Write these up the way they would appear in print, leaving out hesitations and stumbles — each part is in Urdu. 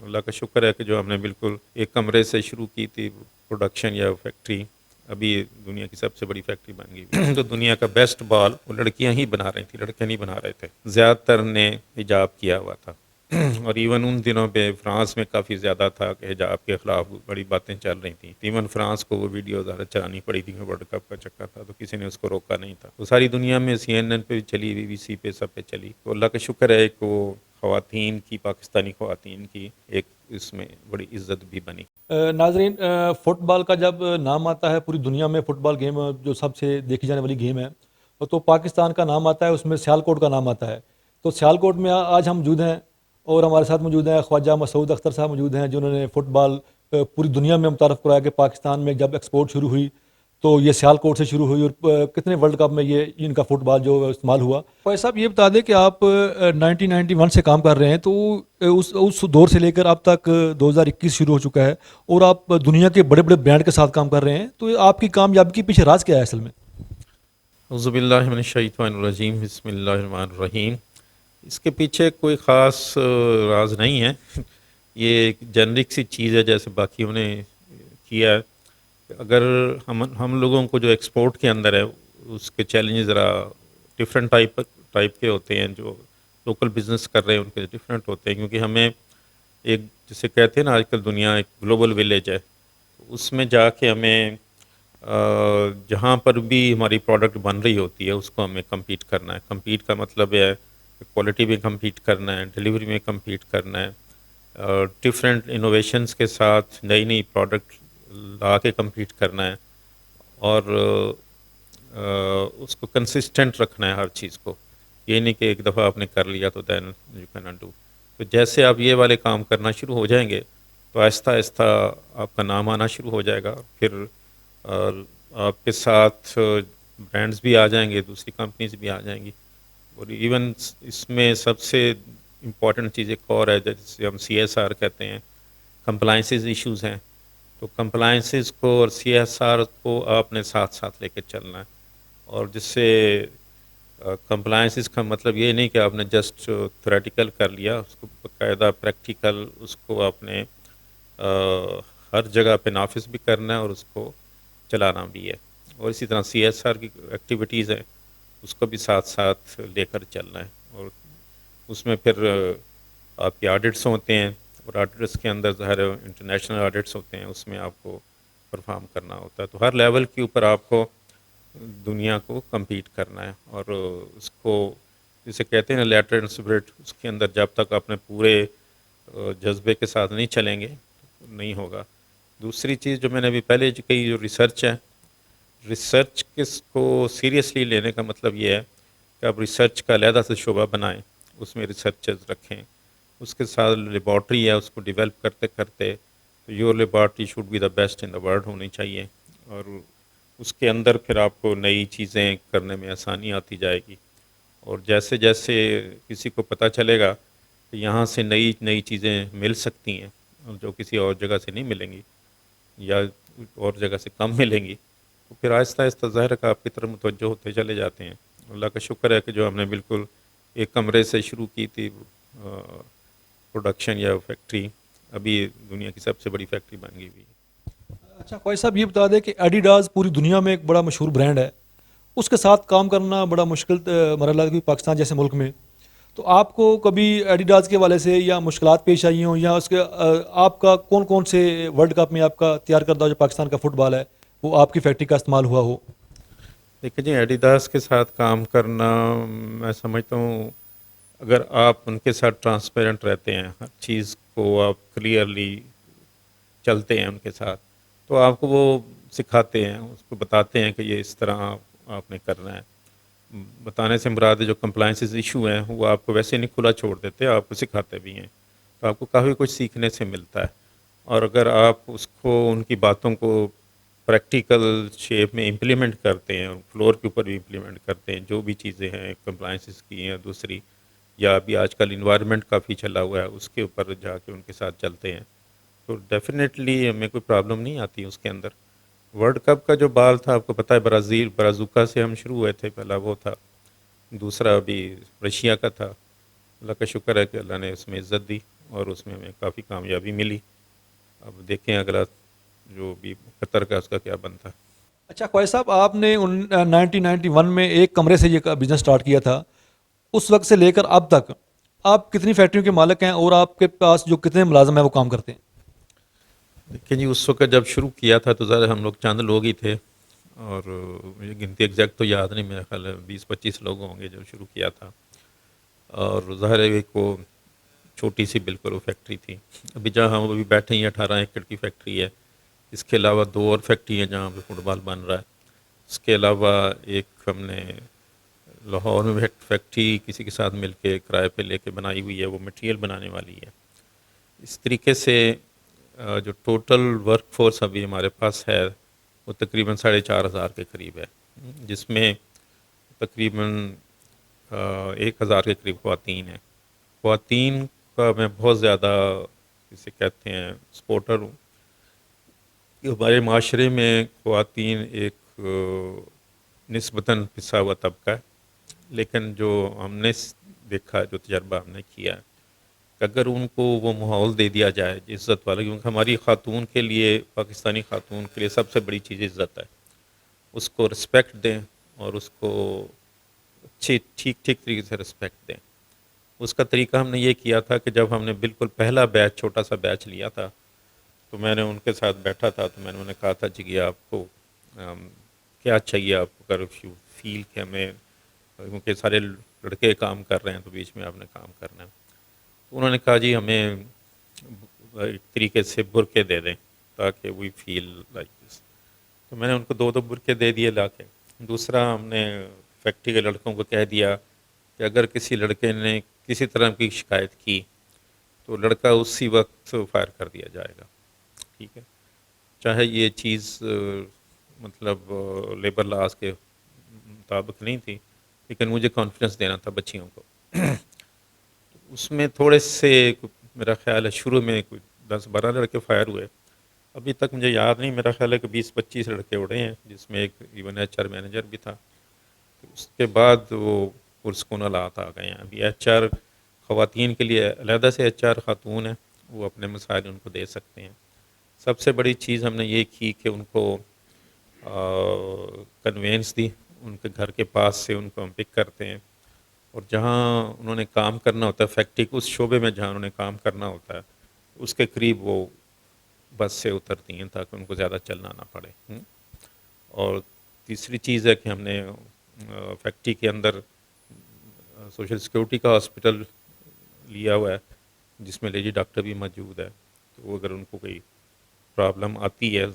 اللہ کا شکر ہے کہ جو ہم نے بالکل ایک کمرے سے شروع کی تھی پروڈکشن یا فیکٹری، ابھی دنیا کی سب سے بڑی فیکٹری بن گئی۔ تو دنیا کا بیسٹ بال وہ لڑکیاں ہی بنا رہی تھیں، لڑکے نہیں بنا رہے تھے۔ زیادہ تر نے حجاب کیا ہوا تھا اور ایون ان دنوں پہ فرانس میں کافی زیادہ تھا کہ حجاب کے خلاف بڑی باتیں چل رہی تھیں۔ ایون فرانس کو وہ ویڈیو زیادہ چلانی پڑی تھی کہ ورلڈ کپ کا چکر تھا تو کسی نے اس کو روکا نہیں تھا۔ تو ساری دنیا میں CNN پہ بھی چلی، BBC پہ، سب پہ چلی۔ تو اللہ کا شکر ہے کہ وہ خواتین کی، پاکستانی خواتین کی ایک اس میں بڑی عزت بھی بنی۔ ناظرین، فٹ بال کا جب نام آتا ہے پوری دنیا میں، فٹ بال گیم جو سب سے دیکھی جانے والی گیم ہے، تو پاکستان کا نام آتا ہے، اس میں سیالکوٹ کا نام آتا ہے۔ تو سیالکوٹ میں آج ہم موجود ہیں اور ہمارے ساتھ موجود ہیں خواجہ مسعود اختر صاحب موجود ہیں، جنہوں نے فٹ بال پوری دنیا میں متعارف کرایا کہ پاکستان میں جب ایکسپورٹ شروع ہوئی تو یہ سیالکوٹ سے شروع ہوئی اور کتنے ورلڈ کپ میں یہ ان کا فٹ بال جو استعمال ہوا۔ فیصل صاحب یہ بتا دیں کہ آپ 1991 سے کام کر رہے ہیں، تو اس دور سے لے کر اب تک 2021 شروع ہو چکا ہے اور آپ دنیا کے بڑے بڑے برانڈ کے ساتھ کام کر رہے ہیں، تو آپ کی کامیابی کے پیچھے راز کیا ہے اصل میں؟ اعوذ باللہ من الشیطان الرجیم، بسم اللہ الرحمن الرحیم۔ اس کے پیچھے کوئی خاص راز نہیں ہے، یہ ایک جنرک سی چیز ہے جیسے باقیوں نے کیا ہے۔ اگر ہم لوگوں کو جو ایکسپورٹ کے اندر ہے اس کے چیلنج ذرا ڈفرینٹ ٹائپ کے ہوتے ہیں، جو لوکل بزنس کر رہے ہیں ان کے ڈفرینٹ ہوتے ہیں، کیونکہ ہمیں ایک جسے کہتے ہیں نا آج کل دنیا ایک گلوبل ولیج ہے، اس میں جا کے ہمیں جہاں پر بھی ہماری پروڈکٹ بن رہی ہوتی ہے اس کو ہمیں کمپیٹ کرنا ہے۔ کمپیٹ کا مطلب ہے کہ کوالٹی میں کمپیٹ کرنا ہے، ڈیلیوری میں کمپیٹ کرنا ہے، ڈفرینٹ انوویشنز کے ساتھ نئی نئی پروڈکٹ لا کے کمپیٹ کرنا ہے، اور اس کو کنسسٹنٹ رکھنا ہے ہر چیز کو۔ یہ نہیں کہ ایک دفعہ آپ نے کر لیا تو then you can not do. تو جیسے آپ یہ والے کام کرنا شروع ہو جائیں گے تو آہستہ آہستہ آپ کا نام آنا شروع ہو جائے گا، پھر آپ کے ساتھ برانڈز بھی آ جائیں گے، دوسری کمپنیز بھی آ جائیں گی۔ اور ایون اس میں سب سے امپورٹنٹ چیز ایک اور ہے جیسے ہم CSR کہتے ہیں، کمپلائنسز ایشوز ہیں، تو کمپلائنسز کو اور CSR کو آپ نے ساتھ ساتھ لے کے چلنا ہے۔ اور جس سے کمپلائنسز کا مطلب یہ نہیں کہ آپ نے جسٹ تھیوریٹیکل کر لیا، اس کو باقاعدہ پریکٹیکل اس کو آپ نے ہر جگہ پہ نافذ بھی کرنا ہے اور اس کو چلانا بھی ہے۔ اور اسی طرح CSR کی ایکٹیویٹیز ہیں اس کو بھی ساتھ ساتھ لے کر چلنا ہے، اور اس میں پھر آپ کے آڈٹس ہوتے ہیں، اور آڈٹس کے اندر ظاہر انٹرنیشنل آڈٹس ہوتے ہیں، اس میں آپ کو پرفارم کرنا ہوتا ہے۔ تو ہر لیول کے اوپر آپ کو دنیا کو کمپیٹ کرنا ہے، اور اس کو جسے کہتے ہیں نا لیٹر اینڈ اسپرٹ، اس کے اندر جب تک اپنے پورے جذبے کے ساتھ نہیں چلیں گے نہیں ہوگا۔ دوسری چیز جو میں نے ابھی پہلے کہی، جو ریسرچ ہے، ریسرچ کس کو سیریسلی لینے کا مطلب یہ ہے کہ آپ ریسرچ کا علیحدہ سے شعبہ بنائیں، اس میں ریسرچرز رکھیں، اس کے ساتھ لیبارٹری ہے اس کو ڈیولپ کرتے کرتے تو your laboratory should be the best in the world ہونی چاہیے، اور اس کے اندر پھر آپ کو نئی چیزیں کرنے میں آسانی آتی جائے گی۔ اور جیسے جیسے کسی کو پتہ چلے گا کہ یہاں سے نئی چیزیں مل سکتی ہیں جو کسی اور جگہ سے نہیں ملیں گی یا اور جگہ سے کم ملیں گی، تو پھر آہستہ آہستہ ظاہر کا آپ کی طرف متوجہ ہوتے چلے جاتے ہیں۔ اللہ کا شکر ہے کہ جو ہم نے بالکل ایک کمرے سے شروع کی تھی پروڈکشن یا فیکٹری، ابھی دنیا کی سب سے بڑی فیکٹری بن گئی ہوئی ہے۔ اچھا خواجہ صاحب یہ بتا دیں کہ ایڈیڈاز پوری دنیا میں ایک بڑا مشہور برانڈ ہے، اس کے ساتھ کام کرنا بڑا مشکل مرحلہ ہے پاکستان جیسے ملک میں، تو آپ کو کبھی ایڈیڈاز کے والے سے یا مشکلات پیش آئی ہوں، یا اس کے آپ کا کون سے ورلڈ کپ میں آپ کا تیار کردہ جو پاکستان کا فٹ بال ہے وہ آپ کی فیکٹری کا استعمال ہوا ہو؟ دیکھیں جی، ایڈیڈاس کے ساتھ کام کرنا میں سمجھتا ہوں اگر آپ ان کے ساتھ ٹرانسپیرنٹ رہتے ہیں، ہر چیز کو آپ کلیئرلی چلتے ہیں ان کے ساتھ، تو آپ کو وہ سکھاتے ہیں، اس کو بتاتے ہیں کہ یہ اس طرح آپ نے کرنا ہے۔ بتانے سے مراد جو کمپلائنسز ایشو ہیں وہ آپ کو ویسے نہیں کھلا چھوڑ دیتے، آپ کو سکھاتے بھی ہیں، تو آپ کو کافی کچھ سیکھنے سے ملتا ہے۔ اور اگر آپ اس کو ان کی باتوں کو پریکٹیکل شیپ میں امپلیمنٹ کرتے ہیں، فلور کے اوپر بھی امپلیمنٹ کرتے ہیں، جو بھی چیزیں ہیں کمپلائنسز کی ہیں دوسری، یا ابھی آج کل انوائرمنٹ کافی چلا ہوا ہے اس کے اوپر جا کے ان کے ساتھ چلتے ہیں، تو ڈیفینیٹلی ہمیں کوئی پرابلم نہیں آتی اس کے اندر۔ ورلڈ کپ کا جو بال تھا آپ کو پتہ ہے برازوکا سے ہم شروع ہوئے تھے، پہلا وہ تھا، دوسرا ابھی رشیا کا تھا۔ اللہ کا شکر ہے کہ اللہ نے اس میں عزت دی اور اس میں ہمیں کافی کامیابی ملی. اب دیکھیں اگلا جو بھی قطر کا اس کا کیا بنتا. اچھا خواجہ صاحب، آپ نے 1991 میں ایک کمرے سے یہ بزنس سٹارٹ کیا تھا. اس وقت سے لے کر اب تک آپ کتنی فیکٹریوں کے مالک ہیں اور آپ کے پاس جو کتنے ملازم ہیں وہ کام کرتے ہیں؟ دیکھیں جی، اس وقت جب شروع کیا تھا تو ظاہر ہم لوگ چند لوگ ہی تھے، اور مجھے گنتی ایگزیکٹ تو یاد نہیں، میرا خیال ہے 20-25 لوگ ہوں گے جو شروع کیا تھا. اور ظاہر ہے ایک وہ چھوٹی سی بالکل وہ فیکٹری تھی. ابھی جہاں ہم ابھی بیٹھے ہیں 18 ایکڑ کی فیکٹری ہے. اس کے علاوہ 2 اور فیکٹری ہیں جہاں پہ فٹ بال بن رہا ہے. اس کے علاوہ ایک ہم نے لاہور میں فیکٹری کسی کے ساتھ مل کے کرائے پہ لے کے بنائی ہوئی ہے، وہ مٹیریل بنانے والی ہے. اس طریقے سے جو ٹوٹل ورک فورس ابھی ہمارے پاس ہے وہ تقریباً 4,500 کے قریب ہے، جس میں تقریباً 1,000 کے قریب خواتین ہیں. خواتین کا میں بہت زیادہ اسے کہتے ہیں سپورٹر ہوں کہ ہمارے معاشرے میں خواتین ایک نسبتاً پسا ہوا طبقہ ہے. لیکن جو ہم نے دیکھا، جو تجربہ ہم نے کیا، کہ اگر ان کو وہ ماحول دے دیا جائے عزت والا، کیونکہ ہماری خاتون کے لیے، پاکستانی خاتون کے لیے سب سے بڑی چیز عزت ہے. اس کو رسپیکٹ دیں اور اس کو ٹھیک طریقے سے رسپیکٹ دیں. اس کا طریقہ ہم نے یہ کیا تھا کہ جب ہم نے بالکل پہلا بیچ، چھوٹا سا بیچ لیا تھا، تو میں نے ان کے ساتھ بیٹھا تھا، تو میں نے انہیں کہا تھا جی کہ آپ کو کیا چاہیے، آپ کو اگر فیل کہ ہمیں، کیونکہ سارے لڑکے کام کر رہے ہیں تو بیچ میں آپ نے کام کرنا ہے. تو انہوں نے کہا جی ہمیں ایک طریقے سے برقعے دے دیں تاکہ وی فیل لائک دس. تو میں نے ان کو 2 برقعے دے دیے لا کے. دوسرا ہم نے فیکٹری کے لڑکوں کو کہہ دیا کہ اگر کسی لڑکے نے کسی طرح کی شکایت کی تو لڑکا اسی وقت فائر کر دیا جائے گا. ٹھیک ہے، چاہے یہ چیز مطلب لیبر لاز کے مطابق نہیں تھی، لیکن مجھے کانفیڈنس دینا تھا بچیوں کو. اس میں تھوڑے سے میرا خیال ہے شروع میں کوئی 10-12 لڑکے فائر ہوئے. ابھی تک مجھے یاد نہیں، میرا خیال ہے کہ 20-25 لڑکے اڑے ہیں، جس میں ایک ایون HR مینیجر بھی تھا. اس کے بعد وہ پرسکون حالات آ گئے ہیں. ابھی HR خواتین کے لیے علیحدہ سے HR خاتون ہیں، وہ اپنے مسائل ان کو دے سکتے ہیں. سب سے بڑی چیز ہم نے یہ کی کہ ان کو کنوینس دی، ان کے گھر کے پاس سے ان کو ہم پک کرتے ہیں، اور جہاں انہوں نے کام کرنا ہوتا ہے فیکٹری کے اس شعبے میں جہاں انہوں نے کام کرنا ہوتا ہے اس کے قریب وہ بس سے اترتی ہیں تاکہ ان کو زیادہ چلنا نہ پڑے. اور تیسری چیز ہے کہ ہم نے فیکٹری کے اندر سوشل سیکورٹی کا ہاسپٹل لیا ہوا ہے، جس میں لیڈی ڈاکٹر بھی موجود ہے. تو وہ اگر ان کو کوئی پرابلم آتی ہے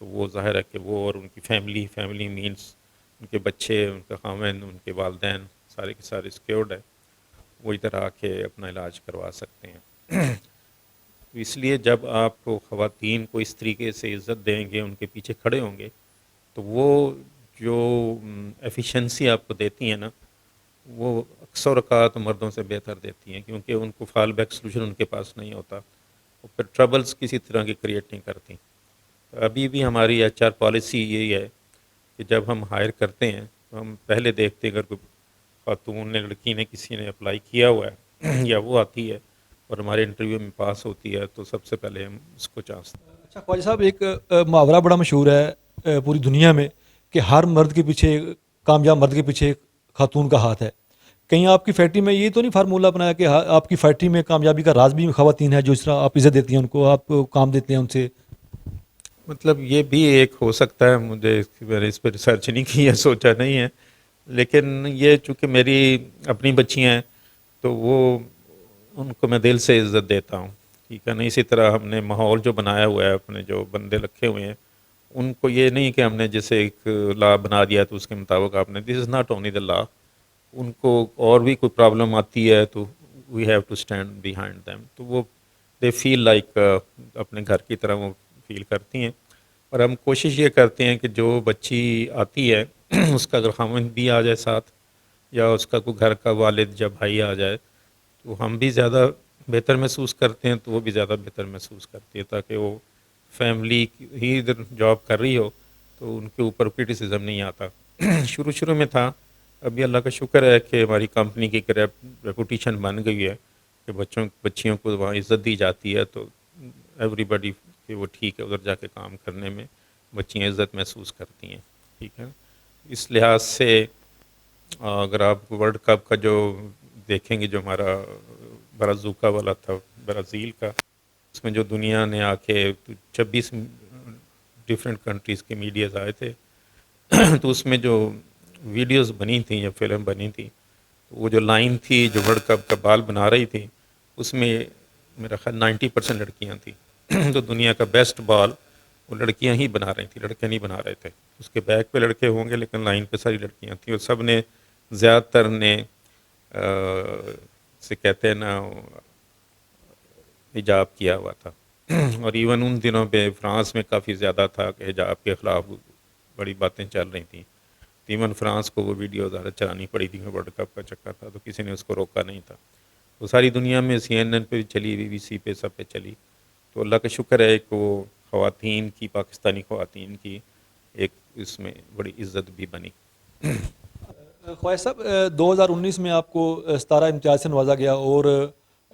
تو وہ ظاہر ہے کہ وہ اور ان کی فیملی مینس ان کے بچے، ان کے خاوند، ان کے والدین سارے کے سارے سیکیورڈ ہے، وہ ادھر آ کے اپنا علاج کروا سکتے ہیں. تو اس لیے جب آپ خواتین کو اس طریقے سے عزت دیں گے، ان کے پیچھے کھڑے ہوں گے، تو وہ جو ایفیشنسی آپ کو دیتی ہیں نا، وہ اکثر اوقات مردوں سے بہتر دیتی ہیں، کیونکہ ان کو فال بیک سلوشن ان کے پاس نہیں ہوتا، وہ پھر ٹربلز کسی طرح کی کریٹ نہیں کرتی. ابھی بھی ہماری HR پالیسی یہی ہے کہ جب ہم ہائر کرتے ہیں تو ہم پہلے دیکھتے ہیں اگر کوئی خاتون نے، لڑکی نے، کسی نے اپلائی کیا ہوا ہے یا وہ آتی ہے اور ہمارے انٹرویو میں پاس ہوتی ہے تو سب سے پہلے ہم اس کو چانس دیں. اچھا خواجہ صاحب، ایک محاورہ بڑا مشہور ہے پوری دنیا میں کہ ہر مرد کے پیچھے، کامیاب مرد کے پیچھے ایک خاتون کا ہاتھ ہے. کہیں آپ کی فیکٹری میں یہ تو نہیں فارمولہ اپنایا کہ آپ کی فیکٹری میں کامیابی کا راز بھی خواتین ہے، جو اس طرح آپ عزت دیتی ہیں ان کو، آپ کام دیتے ہیں ان سے؟ مطلب یہ بھی ایک ہو سکتا ہے، میں نے اس پہ ریسرچ نہیں کی ہے، سوچا نہیں ہے، لیکن یہ چونکہ میری اپنی بچیاں ہیں تو وہ ان کو میں دل سے عزت دیتا ہوں. ٹھیک ہے نا. اسی طرح ہم نے ماحول جو بنایا ہوا ہے، اپنے جو بندے رکھے ہوئے ہیں، ان کو یہ نہیں کہ ہم نے جیسے ایک لا بنا دیا تو اس کے مطابق آپ نے، دس از ناٹ اونلی دا لا. ان کو اور بھی کوئی پرابلم آتی ہے تو we have to stand behind them. تو وہ دے فیل لائک اپنے گھر کی طرح وہ فیل کرتی ہیں. اور ہم کوشش یہ کرتے ہیں کہ جو بچی آتی ہے اس کا اگر خاوند بھی آ جائے ساتھ، یا اس کا کوئی گھر کا والد یا بھائی آ جائے، تو ہم بھی زیادہ بہتر محسوس کرتے ہیں، تو وہ بھی زیادہ بہتر محسوس کرتی ہے، تاکہ وہ فیملی ہی ادھر جاب کر رہی ہو تو ان کے اوپر کرٹیسزم نہیں آتا. شروع میں تھا، ابھی اللہ کا شکر ہے کہ ہماری کمپنی کی ایک ریپوٹیشن بن گئی ہے کہ بچیوں کو وہاں عزت دی جاتی ہے، تو ایوری بڈی کہ وہ ٹھیک ہے، ادھر جا کے کام کرنے میں بچیاں عزت محسوس کرتی ہیں، ٹھیک ہے۔ اس لحاظ سے اگر آپ ورلڈ کپ کا جو دیکھیں گے، جو ہمارا برازوکا والا تھا برازیل کا، اس میں جو دنیا نے آ کے 26 ڈفرینٹ کنٹریز کے میڈیاز آئے تھے، تو اس میں جو ویڈیوز بنی تھیں یا فلم بنی تھی، تو وہ جو لائن تھی جو ورلڈ کپ کا بال بنا رہی تھی، اس میں میرا خیال 90% لڑکیاں تھیں۔ تو دنیا کا بیسٹ بال وہ لڑکیاں ہی بنا رہی تھیں، لڑکے نہیں بنا رہے تھے۔ اس کے بیک پہ لڑکے ہوں گے لیکن لائن پہ ساری لڑکیاں تھیں، اور سب نے زیادہ تر نے سے کہتے ہیں نا حجاب کیا ہوا تھا، اور ایون ان دنوں پہ فرانس میں کافی زیادہ تھا کہ حجاب کے خلاف بڑی باتیں چل رہی تھیں۔ ایون فرانس کو وہ ویڈیو زیادہ چلانی پڑی تھی، ورلڈ کپ کا چکر تھا تو کسی نے اس کو روکا نہیں تھا۔ وہ ساری دنیا میں CNN پہ بھی چلی، BBC پہ، سب پہ چلی۔ تو اللہ کا شکر ہے کہ وہ خواتین کی، پاکستانی خواتین کی ایک اس میں بڑی عزت بھی بنی۔ خواجہ صاحب 2019 میں آپ کو ستارہ امتیاز سے نوازا گیا، اور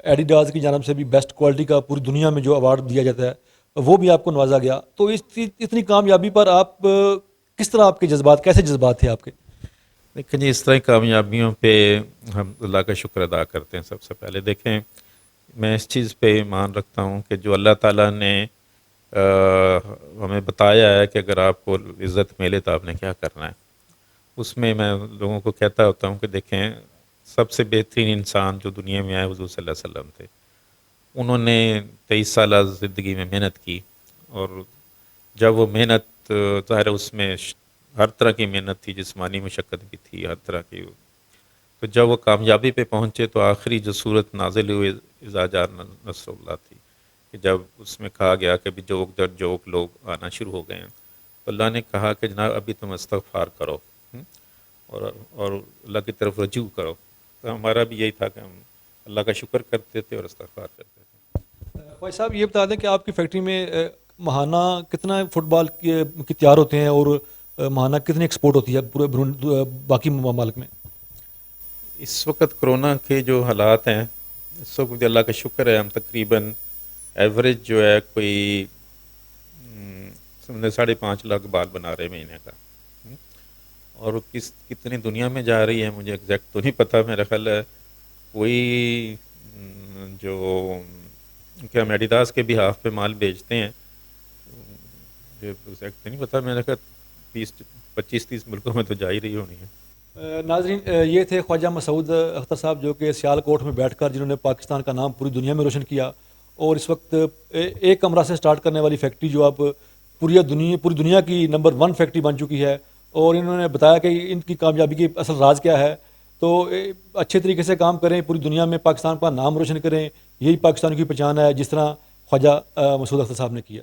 ایڈیڈاز کی جانب سے بھی بیسٹ کوالٹی کا پوری دنیا میں جو ایوارڈ دیا جاتا ہے وہ بھی آپ کو نوازا گیا۔ تو اس اتنی کامیابی پر آپ کس طرح، آپ کے جذبات کیسے جذبات تھے آپ کے؟ دیکھیں جی، اس طرح کی کامیابیوں پہ ہم اللہ کا شکر ادا کرتے ہیں۔ سب سے پہلے دیکھیں، میں اس چیز پہ ایمان رکھتا ہوں کہ جو اللہ تعالیٰ نے ہمیں بتایا ہے کہ اگر آپ کو عزت ملے تو آپ نے کیا کرنا ہے، اس میں لوگوں کو کہتا ہوتا ہوں کہ دیکھیں، سب سے بہترین انسان جو دنیا میں آئے حضور صلی اللہ علیہ وسلم تھے۔ انہوں نے 23 سالہ زندگی میں محنت کی، اور جب وہ محنت ظاہر ہے اس میں ہر طرح کی محنت تھی، جسمانی مشقت بھی تھی، ہر طرح کی۔ تو جب وہ کامیابی پہ پہنچے تو آخری جو صورت نازل ہوئی اذا جاء نصر اللہ تھی، کہ جب اس میں کہا گیا کہ ابھی جوک در جوک لوگ آنا شروع ہو گئے ہیں، تو اللہ نے کہا کہ جناب ابھی تم استغفار کرو، اور اللہ کی طرف رجوع کرو۔ تو ہمارا بھی یہی تھا کہ ہم اللہ کا شکر کرتے تھے اور استغفار کرتے تھے۔ خواجہ صاحب یہ بتا دیں کہ آپ کی فیکٹری میں ماہانہ کتنا فٹ بال کی تیار ہوتے ہیں، اور ماہانہ کتنی ایکسپورٹ ہوتی ہے پورے باقی ممالک میں؟ اس وقت کرونا کے جو حالات ہیں، اس وقت اللہ کا شکر ہے، ہم تقریباً ایوریج جو ہے کوئی 5.5 لاکھ بال بنا رہے مہینے کا، اور کتنی دنیا میں جا رہی ہے مجھے ایگزیکٹ تو نہیں پتہ، میرا خیال ہے کوئی جو کہ ہم ایڈیڈاس کے بھی ہاف پہ مال بیچتے ہیں، جو ایگزیکٹ نہیں پتہ، میرا خیال 25-30 ملکوں میں تو جا ہی رہی ہونی ہے۔ ناظرین، یہ تھے خواجہ مسعود اختر صاحب، جو کہ سیالکوٹ میں بیٹھ کر جنہوں نے پاکستان کا نام پوری دنیا میں روشن کیا، اور اس وقت ایک کمرہ سے سٹارٹ کرنے والی فیکٹری جو اب پوری دنیا کی نمبر 1 فیکٹری بن چکی ہے، اور انہوں نے بتایا کہ ان کی کامیابی کی اصل راز کیا ہے۔ تو اچھے طریقے سے کام کریں، پوری دنیا میں پاکستان کا نام روشن کریں، یہی پاکستان کی پہچان ہے، جس طرح خواجہ مسعود اختر صاحب نے کیا۔